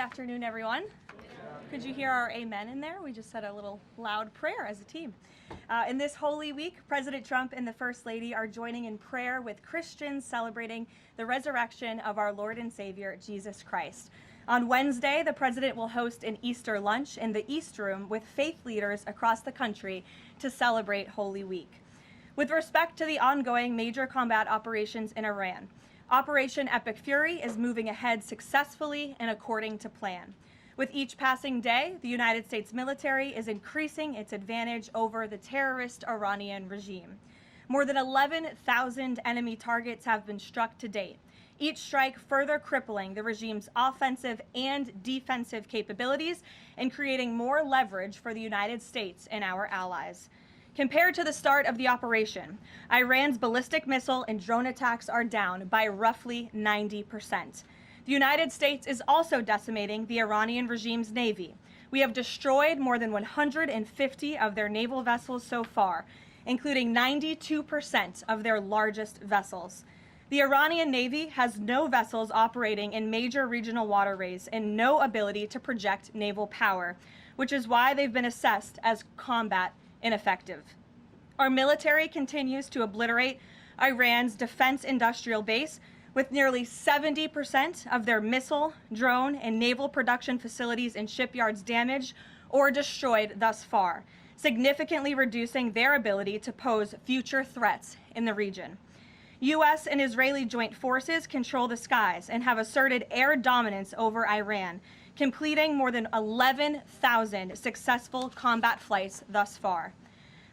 afternoon, everyone. Could you hear our amen in there? We just said a little loud prayer as a team. In this Holy Week, President Trump and the First Lady are joining in prayer with Christians celebrating the resurrection of our Lord and Savior, Jesus Christ. On Wednesday, the President will host an Easter lunch in the East Room with faith leaders across the country to celebrate Holy Week. With respect to the ongoing major combat operations in Iran, Operation Epic Fury is moving ahead successfully and according to plan. With each passing day, the United States military is increasing its advantage over the terrorist Iranian regime. More than 11,000 enemy targets have been struck to date, each strike further crippling the regime's offensive and defensive capabilities and creating more leverage for the United States and our allies. Compared to the start of the operation, Iran's ballistic missile and drone attacks are down by roughly 90%. The United States is also decimating the Iranian regime's navy. We have destroyed more than 150 of their naval vessels so far, including 92% of their largest vessels. The Iranian Navy has no vessels operating in major regional waterways and no ability to project naval power, which is why they've been assessed as combat ineffective. Our military continues to obliterate Iran's defense industrial base, with nearly 70% of their missile, drone, and naval production facilities and shipyards damaged or destroyed thus far, significantly reducing their ability to pose future threats in the region. U.S. and Israeli joint forces control the skies and have asserted air dominance over Iran, completing more than 11,000 successful combat flights thus far.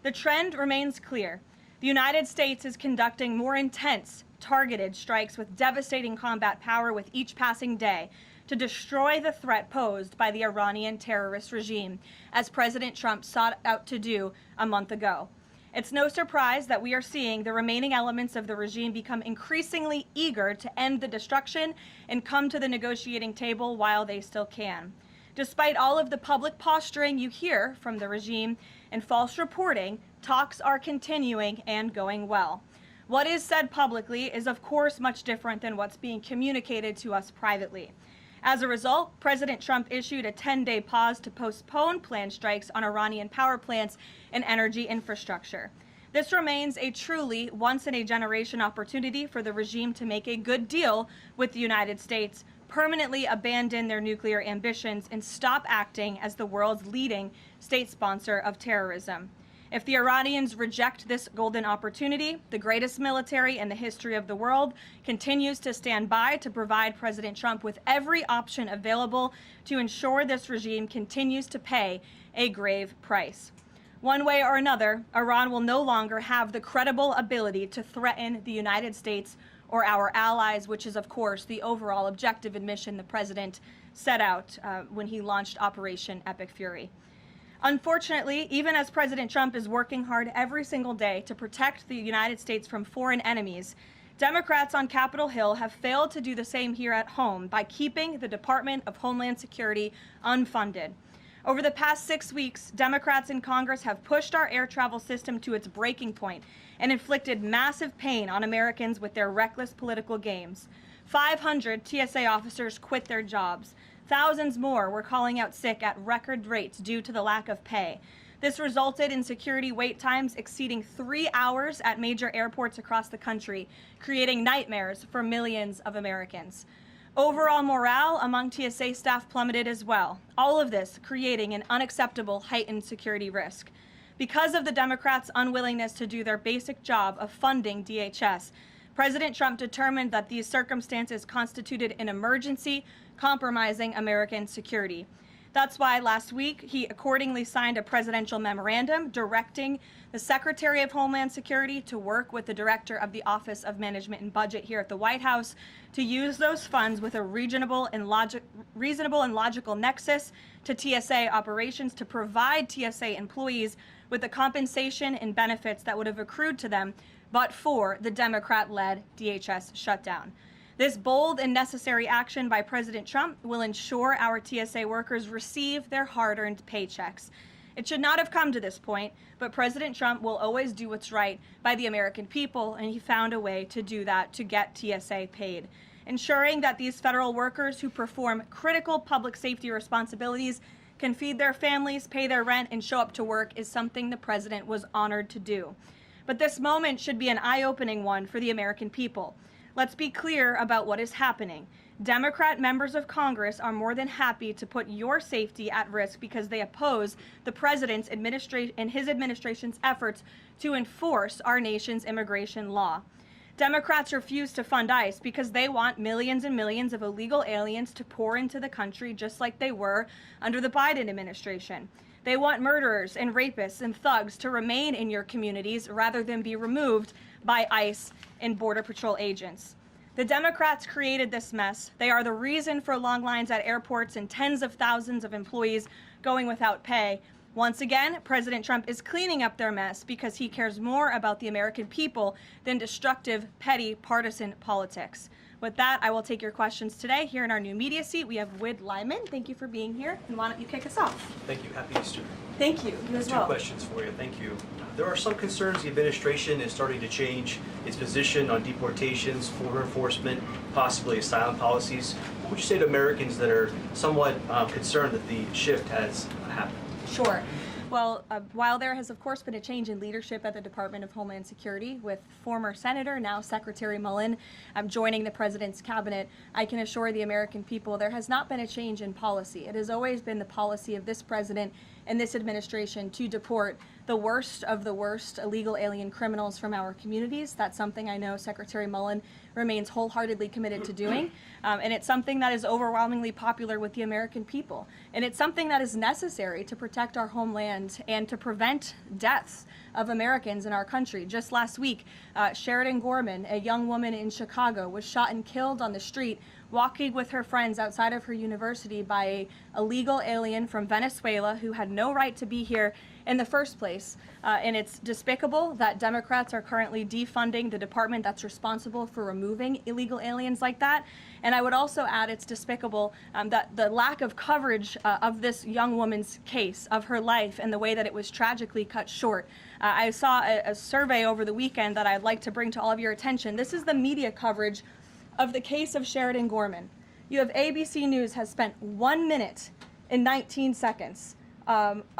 The trend remains clear. The United States is conducting more intense, targeted strikes with devastating combat power with each passing day to destroy the threat posed by the Iranian terrorist regime, as President Trump sought out to do a month ago. It's no surprise that we are seeing the remaining elements of the regime become increasingly eager to end the destruction and come to the negotiating table while they still can. Despite all of the public posturing you hear from the regime and false reporting, talks are continuing and going well. What is said publicly is, of course, much different than what's being communicated to us privately. As a result, President Trump issued a 10-day pause to postpone planned strikes on Iranian power plants and energy infrastructure. This remains a truly once-in-a-generation opportunity for the regime to make a good deal with the United States, permanently abandon their nuclear ambitions, and stop acting as the world's leading state sponsor of terrorism. If the Iranians reject this golden opportunity, the greatest military in the history of the world continues to stand by to provide President Trump with every option available to ensure this regime continues to pay a grave price. One way or another, Iran will no longer have the credible ability to threaten the United States or our allies, which is, of course, the overall objective and mission the president set out when he launched Operation Epic Fury. Unfortunately, even as President Trump is working hard every single day to protect the United States from foreign enemies, Democrats on Capitol Hill have failed to do the same here at home by keeping the Department of Homeland Security unfunded. Over the past 6 weeks, Democrats in Congress have pushed our air travel system to its breaking point and inflicted massive pain on Americans with their reckless political games. 500 TSA officers quit their jobs. Thousands more were calling out sick at record rates due to the lack of pay. This resulted in security wait times exceeding 3 hours at major airports across the country, creating nightmares for millions of Americans. Overall morale among TSA staff plummeted as well, all of this creating an unacceptable heightened security risk. Because of the Democrats' unwillingness to do their basic job of funding DHS, President Trump determined that these circumstances constituted an emergency, compromising American security. That's why last week he accordingly signed a presidential memorandum directing the Secretary of Homeland Security to work with the Director of the Office of Management and Budget here at the White House to use those funds with a reasonable and logical nexus to TSA operations to provide TSA employees with the compensation and benefits that would have accrued to them but for the Democrat-led DHS shutdown. This bold and necessary action by President Trump will ensure our TSA workers receive their hard-earned paychecks. It should not have come to this point, but President Trump will always do what's right by the American people, and he found a way to do that to get TSA paid. Ensuring that these federal workers who perform critical public safety responsibilities can feed their families, pay their rent, and show up to work is something the president was honored to do. But this moment should be an eye-opening one for the American people. Let's be clear about what is happening. Democrat members of Congress are more than happy to put your safety at risk because they oppose the president's and his administration's efforts to enforce our nation's immigration law. Democrats refuse to fund ICE because they want millions and millions of illegal aliens to pour into the country just like they were under the Biden administration. They want murderers and rapists and thugs to remain in your communities rather than be removed by ICE and Border Patrol agents. The Democrats created this mess. They are the reason for long lines at airports and tens of thousands of employees going without pay. Once again, President Trump is cleaning up their mess because he cares more about the American people than destructive, petty, partisan politics. With that, I will take your questions today. Here in our new media seat, we have Wid Lyman. Thank you for being here. And why don't you kick us off? Thank you. Happy Easter. Thank you. You as well. 2 questions for you. Thank you. There are some concerns the administration is starting to change its position on deportations, border enforcement, possibly asylum policies. What would you say to Americans that are somewhat concerned that the shift has happened? Sure. Well, while there has, of course, been a change in leadership at the Department of Homeland Security with former Senator, now Secretary Mullen, joining the president's cabinet, I can assure the American people there has not been a change in policy. It has always been the policy of this president and this administration to deport the worst of the worst illegal alien criminals from our communities. That's something I know Secretary Mullen remains wholeheartedly committed to doing. And it's something that is overwhelmingly popular with the American people. And it's something that is necessary to protect our homeland and to prevent deaths of Americans in our country. Just last week, Sheridan Gorman, a young woman in Chicago, was shot and killed on the street walking with her friends outside of her university by an illegal alien from Venezuela who had no right to be here in the first place. And it's despicable that Democrats are currently defunding the department that's responsible for removing illegal aliens like that. And I would also add it's despicable that the lack of coverage of this young woman's case, of her life, and the way that it was tragically cut short. I saw a survey over the weekend that I'd like to bring to all of your attention. This is the media coverage of the case of Sheridan Gorman. You have ABC News has spent 1 minute and 19 seconds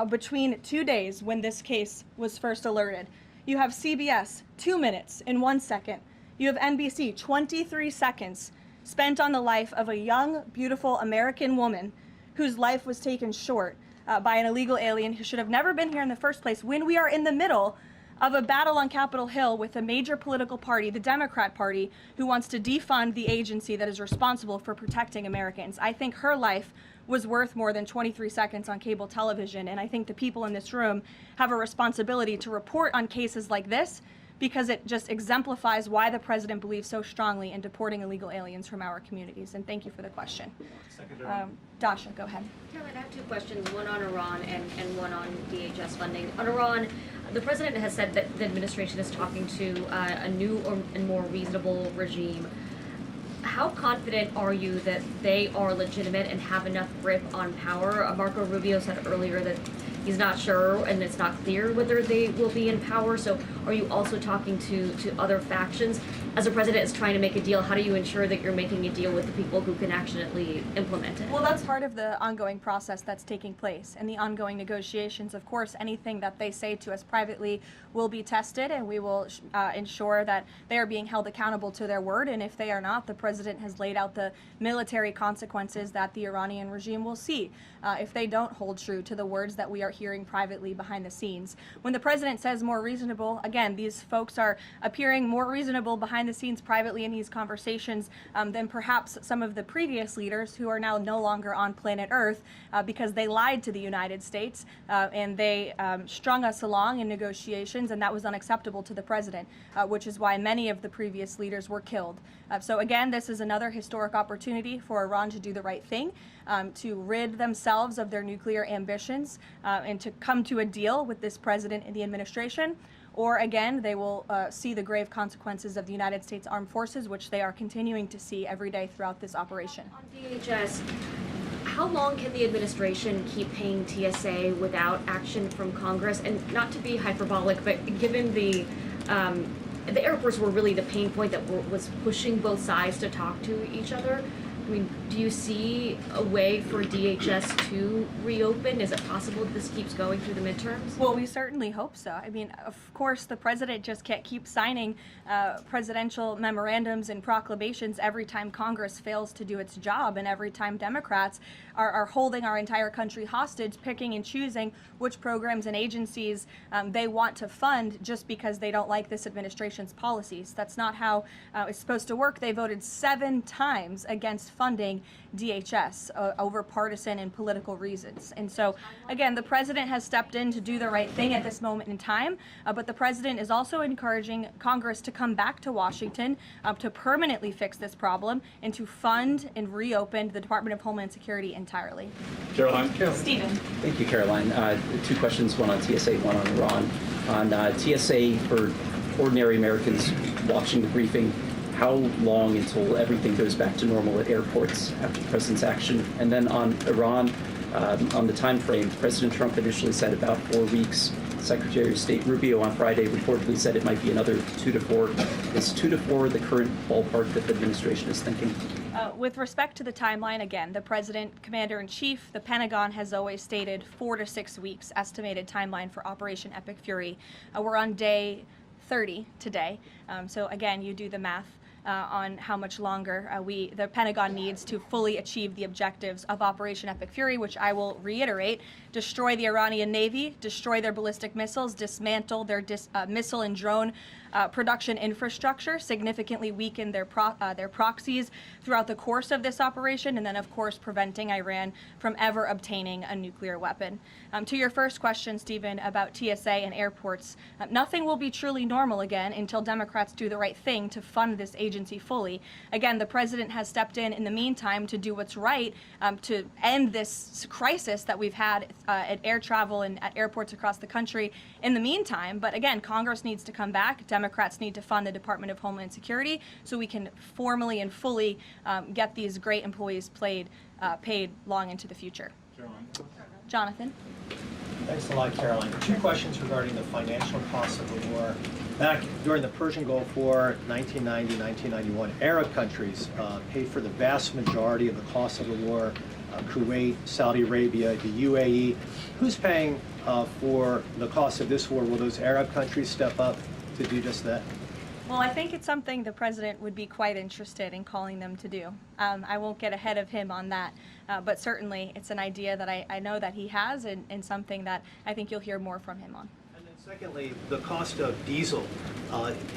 between 2 days when this case was first alerted. You have CBS 2 minutes and 1 second. You have NBC 23 seconds spent on the life of a young, beautiful American woman whose life was taken short by an illegal alien who should have never been here in the first place when we are in the middle of a battle on Capitol Hill with a major political party, the Democrat Party, who wants to defund the agency that is responsible for protecting Americans. I think her life was worth more than 23 seconds on cable television, and I think the people in this room have a responsibility to report on cases like this because it just exemplifies why the president believes so strongly in deporting illegal aliens from our communities. And thank you for the question. Dasha, go ahead. Caroline, I have 2 questions, one on Iran and one on DHS funding. On Iran, the president has said that the administration is talking to a new and more reasonable regime. How confident are you that they are legitimate and have enough grip on power? Marco Rubio said earlier that he's not sure and it's not clear whether they will be in power. So are you also talking to other factions? As a president is trying to make a deal, how do you ensure that you're making a deal with the people who can actually implement it? Well, that's part of the ongoing process that's taking place and the ongoing negotiations. Of course, anything that they say to us privately will be tested, and we will ensure that they are being held accountable to their word. And if they are not, the president has laid out the military consequences that the Iranian regime will see if they don't hold true to the words that we are hearing privately behind the scenes. When the president says more reasonable, again, these folks are appearing more reasonable behind the scenes privately in these conversations than perhaps some of the previous leaders who are now no longer on planet Earth because they lied to the United States and they strung us along in negotiations, and that was unacceptable to the president, which is why many of the previous leaders were killed. So again, this is another historic opportunity for Iran to do the right thing, to rid themselves of their nuclear ambitions and to come to a deal with this president and the administration. Or again, they will see the grave consequences of the United States Armed Forces, which they are continuing to see every day throughout this operation. On DHS, how long can the administration keep paying TSA without action from Congress? And not to be hyperbolic, but given the the airports were really the pain point that was pushing both sides to talk to each other. I mean, do you see a way for DHS to reopen? Is it possible that this keeps going through the midterms? Well, we certainly hope so. I mean, of course, the president just can't keep signing presidential memorandums and proclamations every time Congress fails to do its job, and every time Democrats are holding our entire country hostage, picking and choosing which programs and agencies they want to fund just because they don't like this administration's policies. That's not how it's supposed to work. They voted 7 times against funding DHS over partisan and political reasons. And so, again, the president has stepped in to do the right thing at this moment in time, but the president is also encouraging Congress to come back to Washington to permanently fix this problem and to fund and reopen the Department of Homeland Security entirely. Caroline. Stephen. Thank you, Caroline. 2 questions, one on TSA, one on Iran. On TSA, for ordinary Americans watching the briefing, how long until everything goes back to normal at airports after the president's action? And then on Iran, on the time frame, President Trump initially said about 4 weeks. Secretary of State Rubio on Friday reportedly said it might be another 2 to 4. Is 2 to 4 the current ballpark that the administration is thinking? With respect to the timeline, again, the President, Commander-in-Chief, the Pentagon has always stated 4 to 6 weeks estimated timeline for Operation Epic Fury. We're on day 30 today, so again, you do the math on how much longer the Pentagon needs to fully achieve the objectives of Operation Epic Fury, which I will reiterate: destroy the Iranian Navy, destroy their ballistic missiles, dismantle their missile and drone production infrastructure, significantly weaken their proxies throughout the course of this operation, and then, of course, preventing Iran from ever obtaining a nuclear weapon. To your first question, Stephen, about TSA and airports, nothing will be truly normal again until Democrats do the right thing to fund this agency fully. Again, the president has stepped in the meantime to do what's right to end this crisis that we've had at air travel and at airports across the country in the meantime. But again, Congress needs to come back. Democrats need to fund the Department of Homeland Security so we can formally and fully get these great employees paid long into the future. Caroline. Jonathan? Thanks a lot, Caroline. 2 questions regarding the financial costs of the war. Back during the Persian Gulf War, 1990, 1991, Arab countries paid for the vast majority of the cost of the war. Kuwait, Saudi Arabia, the UAE. Who's paying for the cost of this war? Will those Arab countries step up to do just that? Well, I think it's something the president would be quite interested in calling them to do. I won't get ahead of him on that, but certainly it's an idea that I know that he has, and something that I think you'll hear more from him on. And then secondly, the cost of diesel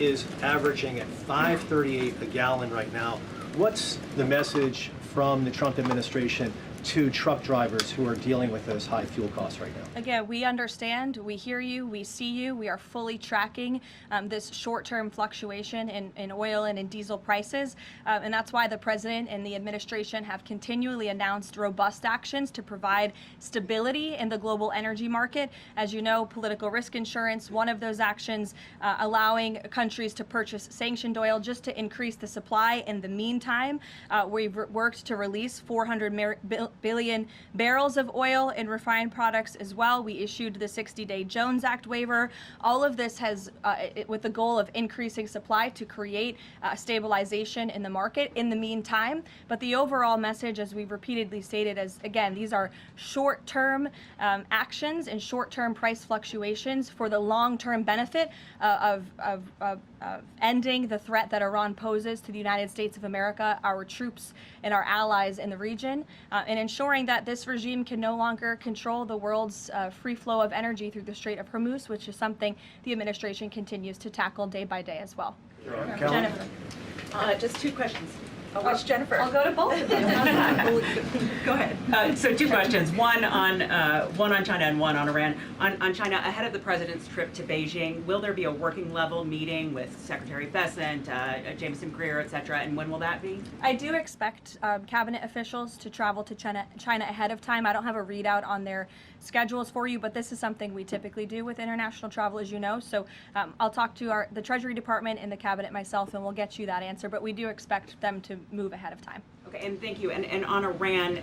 is averaging at $5.38 a gallon right now. What's the message from the Trump administration to truck drivers who are dealing with those high fuel costs right now? Again, we understand, we hear you, we see you. We are fully tracking this short-term fluctuation in oil and in diesel prices. And that's why the president and the administration have continually announced robust actions to provide stability in the global energy market. As you know, political risk insurance, one of those actions, allowing countries to purchase sanctioned oil just to increase the supply. In the meantime, we've worked to release 400 billion barrels of oil and refined products as well. We issued the 60-day Jones Act waiver. All of this has, with the goal of increasing supply to create stabilization in the market in the meantime. But the overall message, as we've repeatedly stated, is, again, these are short-term actions and short-term price fluctuations for the long-term benefit of ending the threat that Iran poses to the United States of America, our troops, and our allies in the region, and ensuring that this regime can no longer control the world's free flow of energy through the Strait of Hormuz, which is something the administration continues to tackle day by day as well. Jennifer. Just 2 questions. Which Jennifer? I'll go to both of you. Go ahead. So 2 questions. One on China and one on Iran. On China, ahead of the president's trip to Beijing, will there be a working level meeting with Secretary Bessent, Jameson Greer, et cetera, and when will that be? I do expect cabinet officials to travel to China ahead of time. I don't have a readout on their schedules for you, but this is something we typically do with international travel, as you know. So I'll talk to the Treasury Department and the cabinet myself, and we'll get you that answer. But we do expect them to move ahead of time. Okay, and thank you. And on Iran,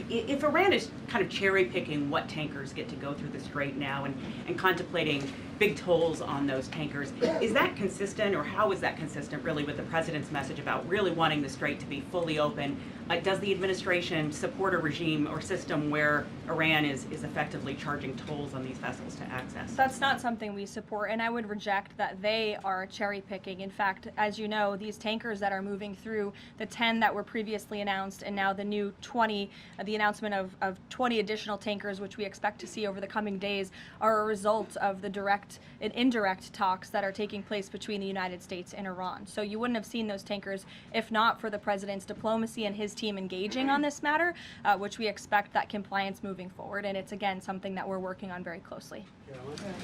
if Iran is kind of cherry picking what tankers get to go through the strait now and contemplating big tolls on those tankers. Is that consistent, or how is that consistent really with the president's message about really wanting the strait to be fully open? Does the administration support a regime or system where Iran is effectively charging tolls on these vessels to access? That's not something we support, and I would reject that they are cherry picking. In fact, as you know, these tankers that are moving through, the 10 that were previously announced, and now the new 20, the announcement of 20 additional tankers, which we expect to see over the coming days, are a result of the direct and indirect talks that are taking place between the United States and Iran. So you wouldn't have seen those tankers if not for the president's diplomacy and his team engaging on this matter, which we expect that compliance moving forward. And it's, again, something that we're working on very closely.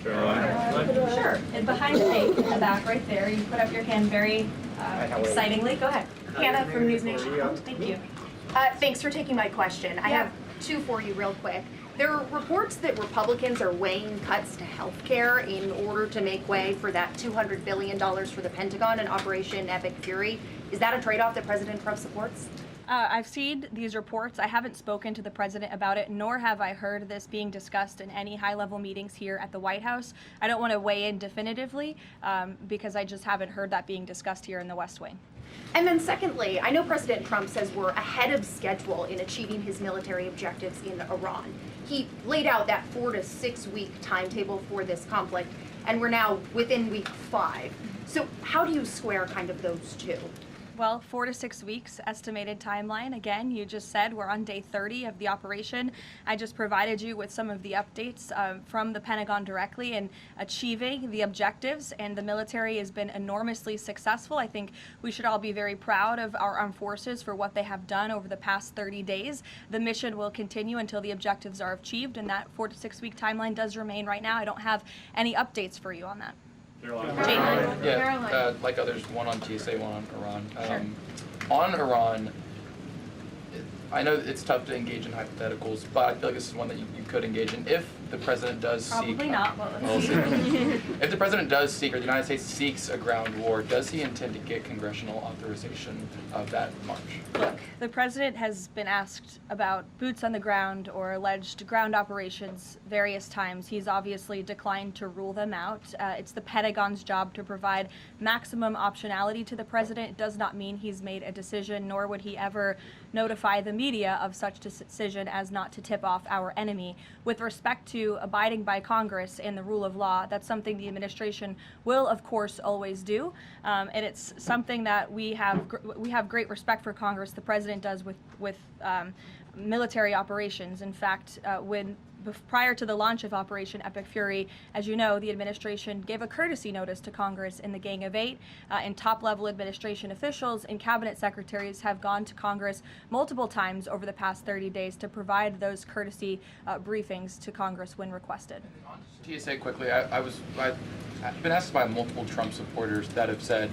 Sure. And behind the mic in the back right there, you put up your hand very excitingly. Go ahead. Hannah from News Nation. Thank you. Thanks for taking my question. I have two for you real quick. There are reports that Republicans are weighing cuts to health care in order to make way for that $200 billion for the Pentagon and Operation Epic Fury. Is that a trade-off that President Trump supports? I've seen these reports. I haven't spoken to the president about it, nor have I heard this being discussed in any high-level meetings here at the White House. I don't want to weigh in definitively because I just haven't heard that being discussed here in the West Wing. And then secondly, I know President Trump says we're ahead of schedule in achieving his military objectives in Iran. He laid out that 4 to 6 week timetable for this conflict, and we're now within week 5. So how do you square kind of those two? Well, 4 to 6 weeks estimated timeline. Again, you just said we're on day 30 of the operation. I just provided you with some of the updates from the Pentagon directly in achieving the objectives, and the military has been enormously successful. I think we should all be very proud of our armed forces for what they have done over the past 30 days. The mission will continue until the objectives are achieved, and that 4 to 6 week timeline does remain right now. I don't have any updates for you on that. Yeah, like others, one on TSA, one on Iran. On Iran, I know it's tough to engage in hypotheticals, but I feel like this is one that you could engage in. If the president does Probably seek... not, but We'll let's see. see. If the president does seek, or the United States seeks a ground war, does he intend to get congressional authorization of that march? Look, the president has been asked about boots on the ground or alleged ground operations various times. He's obviously declined to rule them out. It's the Pentagon's job to provide maximum optionality to the president. It does not mean he's made a decision, nor would he ever notify the media of such decision as not to tip off our enemy. With respect to abiding by Congress and the rule of law, that's something the administration will, of course, always do, and it's something that we have great respect for Congress. The president does with military operations. In fact, prior to the launch of Operation Epic Fury, as you know, the administration gave a courtesy notice to Congress in the Gang of Eight, and top-level administration officials and cabinet secretaries have gone to Congress multiple times over the past 30 days to provide those courtesy briefings to Congress when requested. TSA quickly, I've been asked by multiple Trump supporters that have said,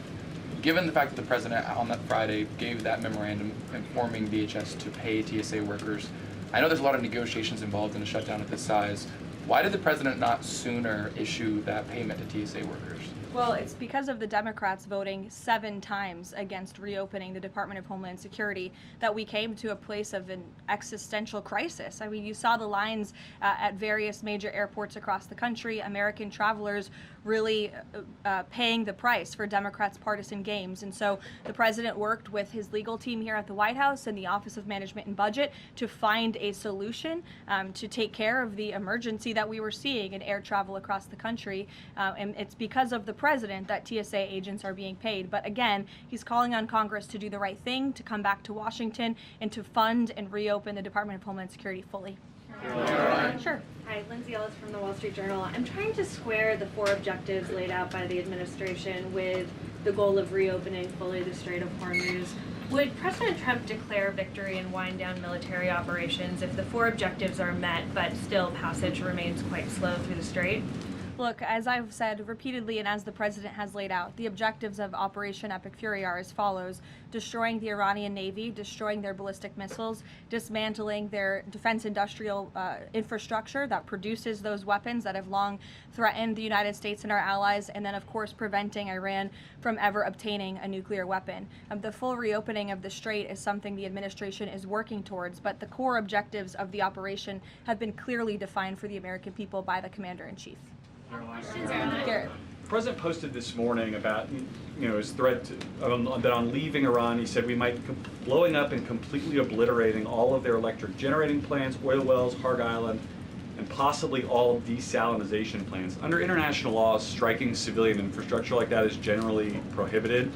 given the fact that the president on that Friday gave that memorandum informing DHS to pay TSA workers, I know there's a lot of negotiations involved in a shutdown of this size. Why did the president not sooner issue that payment to TSA workers? Well, it's because of the Democrats voting 7 times against reopening the Department of Homeland Security that we came to a place of an existential crisis. I mean, you saw the lines at various major airports across the country, American travelers really paying the price for Democrats' partisan games. And so the president worked with his legal team here at the White House and the Office of Management and Budget to find a solution to take care of the emergency that we were seeing in air travel across the country. And it's because of the president that TSA agents are being paid. But again, he's calling on Congress to do the right thing, to come back to Washington, and to fund and reopen the Department of Homeland Security fully. Sure. Hi, Lindsay Ellis from the Wall Street Journal. I'm trying to square the 4 objectives laid out by the administration with the goal of reopening fully the Strait of Hormuz. Would President Trump declare victory and wind down military operations if the 4 objectives are met, but still passage remains quite slow through the strait? Look, as I've said repeatedly and as the president has laid out, the objectives of Operation Epic Fury are as follows: destroying the Iranian Navy, destroying their ballistic missiles, dismantling their defense industrial infrastructure that produces those weapons that have long threatened the United States and our allies, and then, of course, preventing Iran from ever obtaining a nuclear weapon. The full reopening of the strait is something the administration is working towards, but the core objectives of the operation have been clearly defined for the American people by the Commander-in-Chief. Garrett. The president posted this morning about his threat that on leaving Iran, he said we might be blowing up and completely obliterating all of their electric generating plants, oil wells, Harg Island, and possibly all desalinization plants. Under international law, striking civilian infrastructure like that is generally prohibited.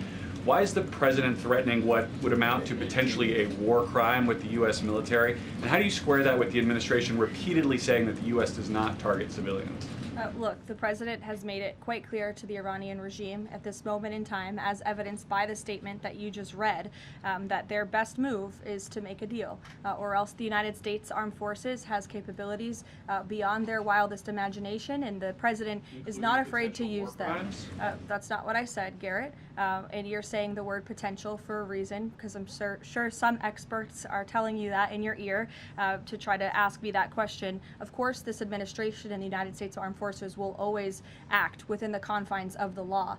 Why is the president threatening what would amount to potentially a war crime with the U.S. military? And how do you square that with the administration repeatedly saying that the U.S. does not target civilians? Look, the president has made it quite clear to the Iranian regime at this moment in time, as evidenced by the statement that you just read, that their best move is to make a deal, or else the United States Armed Forces has capabilities beyond their wildest imagination, and the president is not afraid to use them. That's not what I said, Garrett. And you're saying the word potential for a reason, because I'm sure some experts are telling you that in your ear to try to ask me that question. Of course, this administration and the United States Armed Forces will always act within the confines of the law.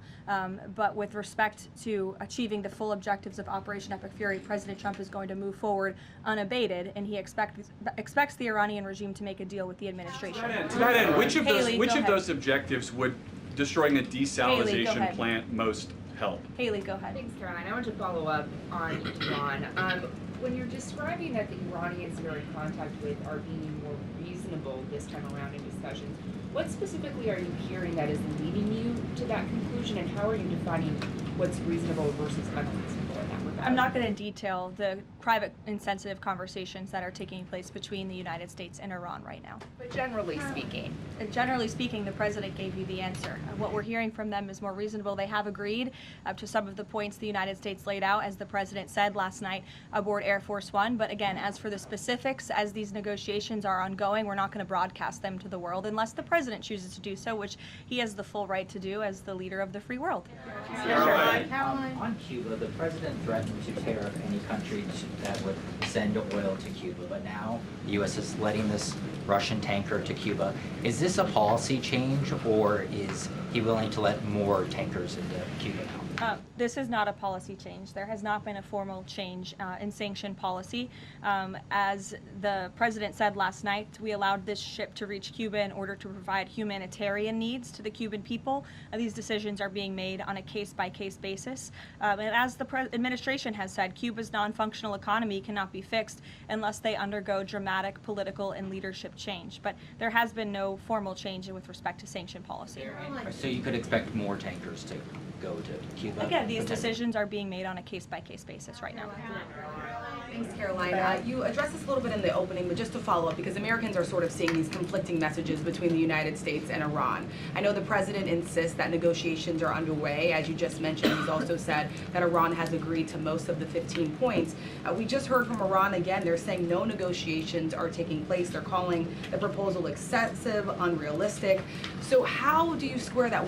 But with respect to achieving the full objectives of Operation Epic Fury, President Trump is going to move forward unabated, and he expects the Iranian regime to make a deal with the administration. To that end, which of Haley, those objectives would destroying a desalinization plant most help? Haley, go ahead. Thanks, Caroline. I want to follow up on Iran. When you're describing that the Iranians you're in contact with are being more reasonable this time around in discussions, what specifically are you hearing that is leading you to that conclusion, and how are you defining what's reasonable versus unreasonable in that regard? I'm not going to detail the private and sensitive conversations that are taking place between the United States and Iran right now. But generally speaking. Generally speaking, the president gave you the answer. What we're hearing from them is more reasonable. They have agreed to some of the points the United States laid out, as the president said last night aboard Air Force One. But again, as for the specifics, as these negotiations are ongoing, we're not going to broadcast them to the world unless the president chooses to do so, which he has the full right to do as the leader of the free world. On Cuba, the president threatened to tariff any country that would send oil to Cuba, but now the U.S. is letting this Russian tanker to Cuba. Is this a policy change, or is he willing to let more tankers into Cuba now? This is not a policy change. There has not been a formal change in sanction policy. As the president said last night, we allowed this ship to reach Cuba in order to provide humanitarian needs to the Cuban people. These decisions are being made on a case-by-case basis. And as the administration has said, Cuba's non-functional economy cannot be fixed unless they undergo dramatic political and leadership change. But there has been no formal change with respect to sanction policy. So you could expect more tankers to go to Cuba? Again, these decisions are being made on a case-by-case basis right now. Thanks, Caroline. You addressed this a little bit in the opening, but just to follow up, because Americans are sort of seeing these conflicting messages between the United States and Iran. I know the president insists that negotiations are underway. As you just mentioned, he's also said that Iran has agreed to most of the 15 points. We just heard from Iran again. They're saying no negotiations are taking place. They're calling the proposal excessive, unrealistic. So how do you square that?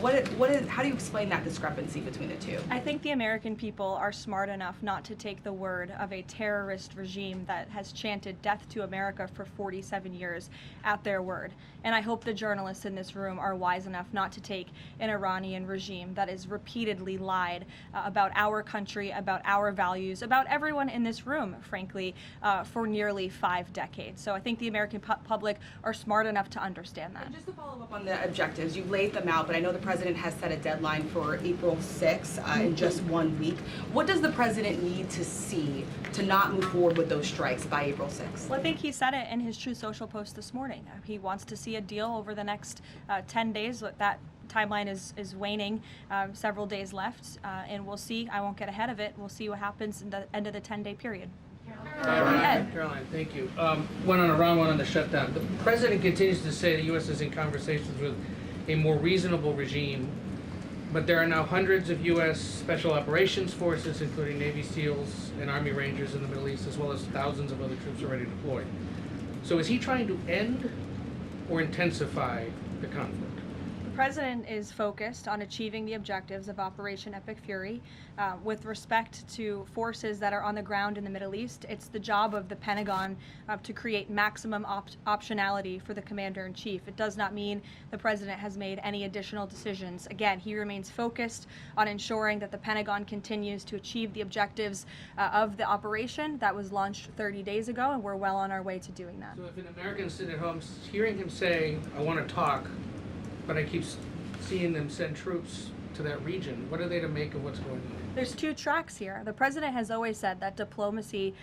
How do you explain that discrepancy between the two? I think the American people are smart enough not to take the word of a terrorist regime that has chanted death to America for 47 years at their word. And I hope the journalists in this room are wise enough not to take an Iranian regime that has repeatedly lied about our country, about our values, about everyone in this room, frankly, for nearly 5 decades. So I think the American public are smart enough to understand that. And just to follow up on the objectives, you've laid them out, but I know the president has set a deadline for April 6th in just 1 week. What does the president need to see to not move forward with those strikes by April 6th? Well, I think he said it in his Truth Social post this morning. He wants to see a deal over the next 10 days. That timeline is waning, several days left, and we'll see. I won't get ahead of it. We'll see what happens in the end of the 10-day period. Caroline, thank you. One on Iran, one on the shutdown. The president continues to say the U.S. is in conversations with a more reasonable regime, but there are now hundreds of U.S. Special Operations Forces, including Navy SEALs and Army Rangers in the Middle East, as well as thousands of other troops already deployed. So is he trying to end or intensify the conflict? The president is focused on achieving the objectives of Operation Epic Fury. With respect to forces that are on the ground in the Middle East, it's the job of the Pentagon to create maximum optionality for the commander-in-chief. It does not mean the president has made any additional decisions. Again, he remains focused on ensuring that the Pentagon continues to achieve the objectives of the operation that was launched 30 days ago, and we're well on our way to doing that. So if an American sitting at home hearing him say, I want to talk, but I keep seeing them send troops to that region. What are they to make of what's going on? There's two tracks here. The president has always said that diplomacy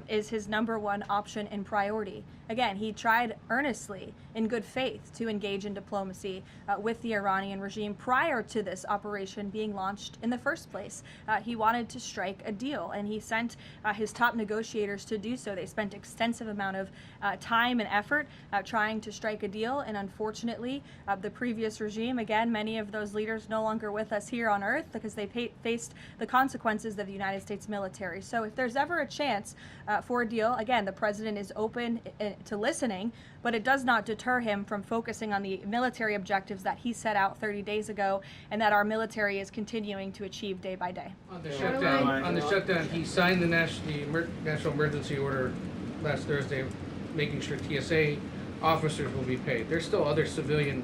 is his #1 option and priority. Again, he tried earnestly, in good faith, to engage in diplomacy with the Iranian regime prior to this operation being launched in the first place. He wanted to strike a deal, and he sent his top negotiators to do so. They spent extensive amount of time and effort trying to strike a deal, and unfortunately, the previous regime, again, many of those leaders no longer with us here on Earth because they faced the consequences of the United States military. So if there's ever a chance for a deal, again, the president is open to listening, but it does not deter him from focusing on the military objectives that he set out 30 days ago and that our military is continuing to achieve day by day. On the shutdown, he signed the national emergency order last Thursday, making sure TSA officers will be paid. There's still other civilian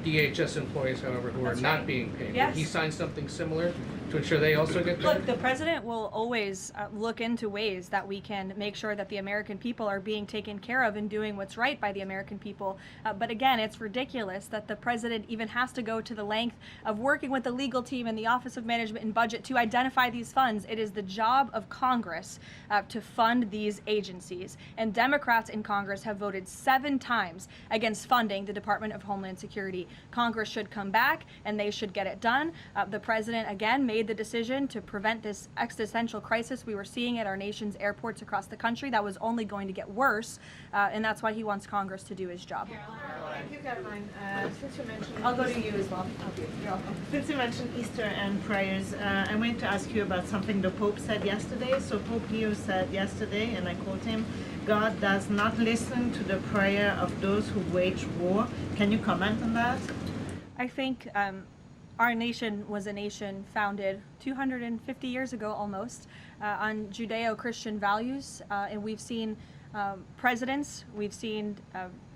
DHS employees, however, who are not being paid. Yes. He signed something similar to ensure they also get paid? Look, the president will always look into ways that we can make sure that the American people are being taken care of and doing what's right by the American people. But again, it's ridiculous that the president even has to go to the length of working with the legal team and the Office of Management and Budget to identify these funds. It is the job of Congress to fund these agencies. And Democrats in Congress have voted 7 times against funding the Department of Homeland Security. Congress should come back and they should get it done. The president, again, made the decision to prevent this existential crisis we were seeing at our nation's airports across the country that was only going to get worse, and that's why he wants Congress to do his job. Thank you, Caroline. Since you mentioned, I'll go to you as well. You're welcome. Since you mentioned Easter and prayers, I wanted to ask you about something the Pope said yesterday. So Pope Leo said yesterday, and I quote him, "God does not listen to the prayer of those who wage war." Can you comment on that? I think our nation was a nation founded 250 years ago almost on Judeo-Christian values, and we've seen presidents, we've seen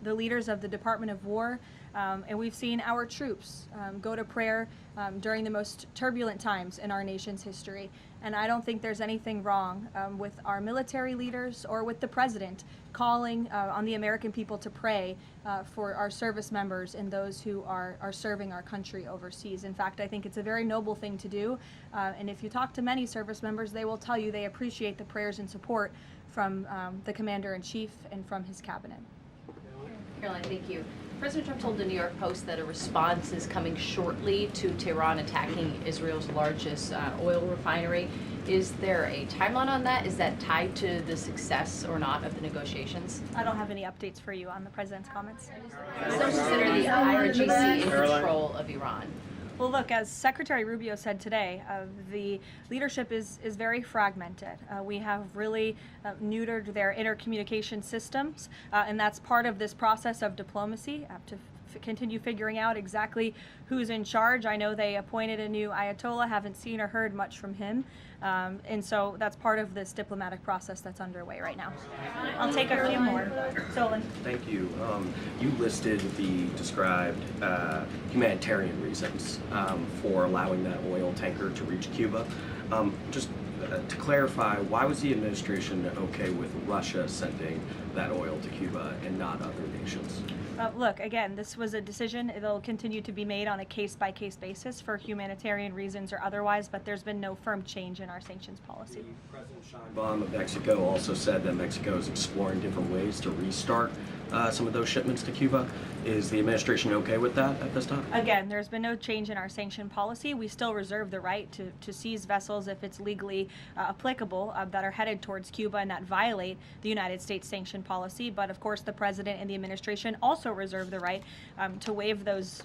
the leaders of the Department of War, and we've seen our troops go to prayer during the most turbulent times in our nation's history. And I don't think there's anything wrong with our military leaders or with the president calling on the American people to pray for our service members and those who are serving our country overseas. In fact, I think it's a very noble thing to do. And if you talk to many service members, they will tell you they appreciate the prayers and support from the Commander-in-Chief and from his cabinet. Caroline, thank you. President Trump told the New York Post that a response is coming shortly to Tehran attacking Israel's largest oil refinery. Is there a timeline on that? Is that tied to the success or not of the negotiations? I don't have any updates for you on the president's comments. Does it consider the IRGC in control of Iran? Well, look, as Secretary Rubio said today, the leadership is very fragmented. We have really neutered their intercommunication systems, and that's part of this process of diplomacy to continue figuring out exactly who's in charge. I know they appointed a new Ayatollah, haven't seen or heard much from him, and so that's part of this diplomatic process that's underway right now. I'll take a few more. Solon. Thank you. You listed the described humanitarian reasons for allowing that oil tanker to reach Cuba. Just to clarify, why was the administration okay with Russia sending that oil to Cuba and not other nations? Look, again, this was a decision. It'll continue to be made on a case-by-case basis for humanitarian reasons or otherwise, but there's been no firm change in our sanctions policy. President Sheinbaum of Mexico also said that Mexico is exploring different ways to restart some of those shipments to Cuba. Is the administration okay with that at this time? Again, there's been no change in our sanction policy. We still reserve the right to seize vessels if it's legally applicable that are headed towards Cuba and that violate the United States sanction policy. But of course, the president and the administration also reserve the right to waive those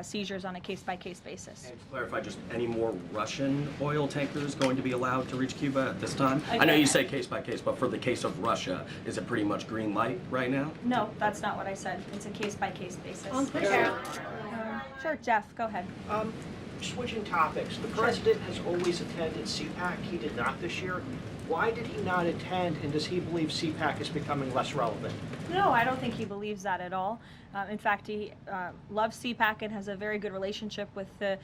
seizures on a case-by-case basis. And to clarify, just any more Russian oil tankers going to be allowed to reach Cuba at this time? Again, I know you said case-by-case, but for the case of Russia, is it pretty much green light right now? No, that's not what I said. It's a case-by-case basis. Sure, Jeff, go ahead. Switching topics, the president has always attended CPAC. He did not this year. Why did he not attend, and does he believe CPAC is becoming less relevant? No, I don't think he believes that at all. In fact, he loves CPAC and has a very good relationship with the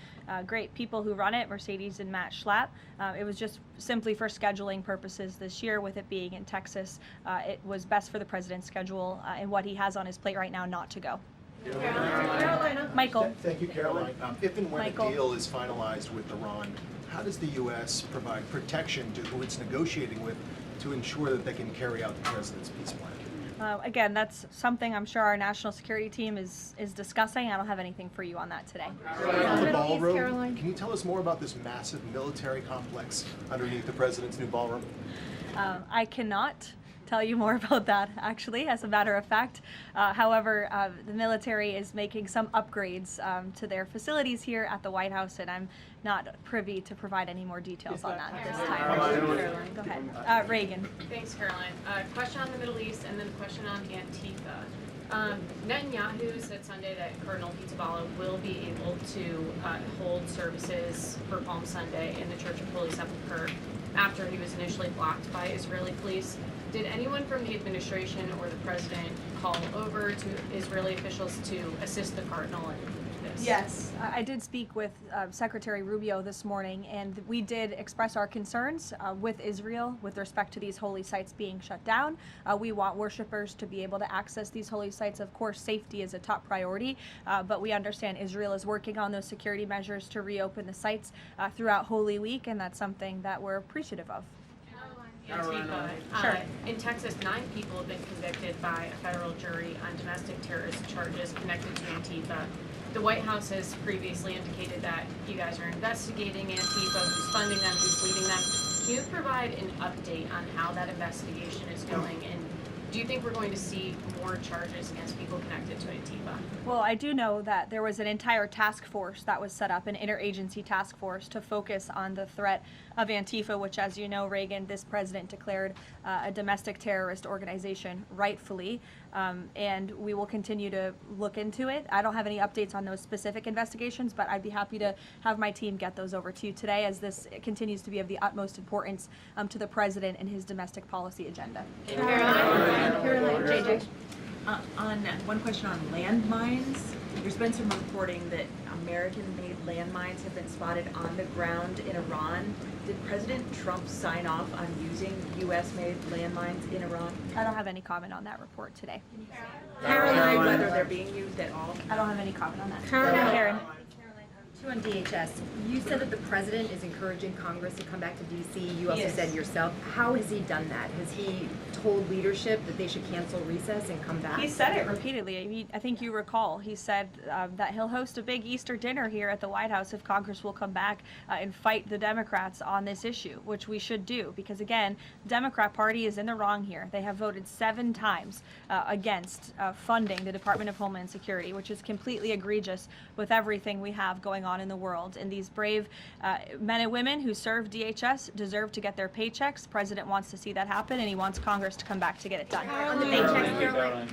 great people who run it, Mercedes and Matt Schlapp. It was just simply for scheduling purposes this year, with it being in Texas. It was best for the president's schedule and what he has on his plate right now not to go. Carolina. Michael. Thank you, Caroline. If and when Michael. a deal is finalized with Iran, how does the U.S. provide protection to who it's negotiating with to ensure that they can carry out the president's peace plan? Again, that's something I'm sure our national security team is discussing. I don't have anything for you on that today. The ballroom. Can you tell us more about this massive military complex underneath the president's new ballroom? I cannot tell you more about that, actually, as a matter of fact. However, the military is making some upgrades to their facilities here at the White House, and I'm not privy to provide any more details on that at this time. Caroline, go ahead. Reagan. Thanks, Caroline. Question on the Middle East and then a question on Antifa. Netanyahu said Sunday that Cardinal Pizzaballa will be able to hold services for Palm Sunday in the Church of Holy Sepulchre after he was initially blocked by Israeli police. Did anyone from the administration or the president call over to Israeli officials to assist the cardinal in this? Yes, I did speak with Secretary Rubio this morning, and we did express our concerns with Israel with respect to these holy sites being shut down. We want worshipers to be able to access these holy sites. Of course, safety is a top priority, but we understand Israel is working on those security measures to reopen the sites throughout Holy Week, and that's something that we're appreciative of. Antifa. Sure. In Texas, 9 people have been convicted by a federal jury on domestic terrorist charges connected to Antifa. The White House has previously indicated that you guys are investigating Antifa, who's funding them, who's leading them. Can you provide an update on how that investigation is going, and do you think we're going to see more charges against people connected to Antifa? Well, I do know that there was an entire task force that was set up, an interagency task force to focus on the threat of Antifa, which, as you know, Reagan, this president declared a domestic terrorist organization rightfully, and we will continue to look into it. I don't have any updates on those specific investigations, but I'd be happy to have my team get those over to you today, as this continues to be of the utmost importance to the president and his domestic policy agenda. Caroline, JJ. On one question on landmines, there's been some reporting that American-made landmines have been spotted on the ground in Iran. Did President Trump sign off on using U.S.-made landmines in Iran? I don't have any comment on that report today. Caroline, whether they're being used at all? I don't have any comment on that. Karen. Two on DHS. You said that the president is encouraging Congress to come back to D.C. You also Yes. said yourself. How has he done that? Has he told leadership that they should cancel recess and come back? He said it repeatedly. I think you recall, he said that he'll host a big Easter dinner here at the White House if Congress will come back and fight the Democrats on this issue, which we should do, because again, the Democrat Party is in the wrong here. They have voted 7 times against funding the Department of Homeland Security, which is completely egregious with everything we have going on in the world. And these brave men and women who serve DHS deserve to get their paychecks. The president wants to see that happen, and he wants Congress to come back to get it done. On the paychecks, Caroline.